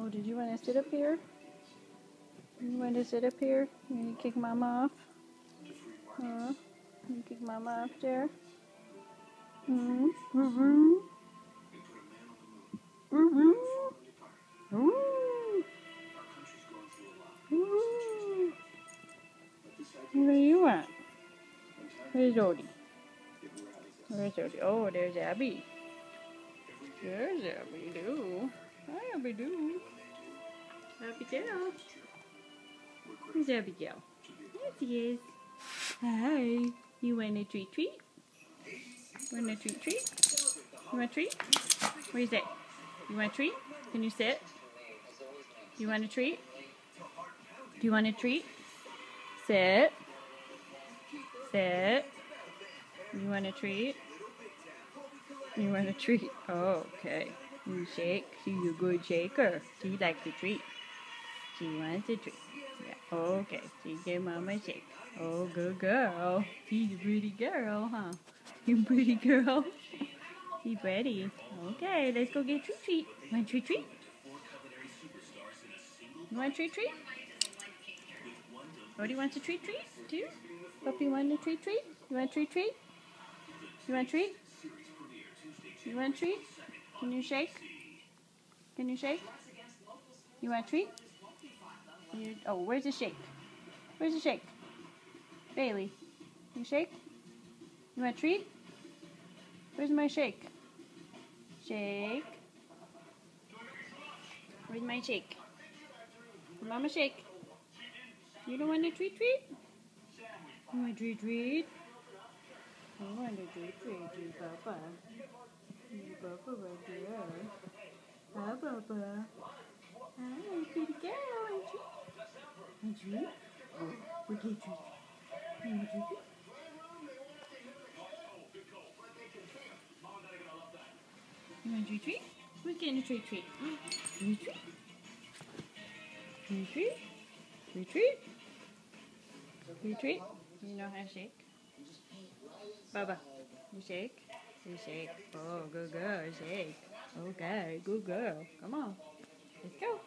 Oh, did you want to sit up here? You want to sit up here? You want to kick Mama off? Huh? You kick Mama off there? Mm-hmm. Mm-hmm. Mm-hmm. Mm-hmm. What do you want? Where's Odie? Where's Odie? Oh, there's Abby. There's Abby Doo. Hi, Abby Doo. Abigail. Where's Abigail? Yes, he is. Hi. You want a treat treat? Want a treat treat? You want a treat? Where's it? You want a treat? Can you sit? You want a treat? Do you want a treat? Sit. Sit. You want a treat? You want a treat? Oh, okay. You shake. She's a good shaker. She likes a treat. She wants a treat. Yeah. Okay. She gave Mama a shake. Oh, good girl. She's a pretty girl, huh? You pretty girl. She's ready. Okay, let's go get treat treat. Want treat treat? You want treat treat? Odie wants a treat treat too? Puppy want a treat treat? You want treat treat? You want treat? You want treat? Can you shake? Can you shake? You want treat? Oh, where's the shake? Where's the shake? Bailey, you shake? You want treat? Where's my shake? Shake. Where's my shake? Mama shake. You don't want a treat treat? You want a treat treat? I want a treat treat, Papa. Papa right there. Hi, Papa. Hi, pretty girl, ain't you? Treat? Oh, we get treat. You want a treat treat? You want a treat treat? Who's getting a treat treat? Treat treat? Treat treat? Treat treat? Treat treat? You know how to shake? Baba, you shake? You shake. Oh, good girl, shake. Okay, good girl. Come on. Let's go.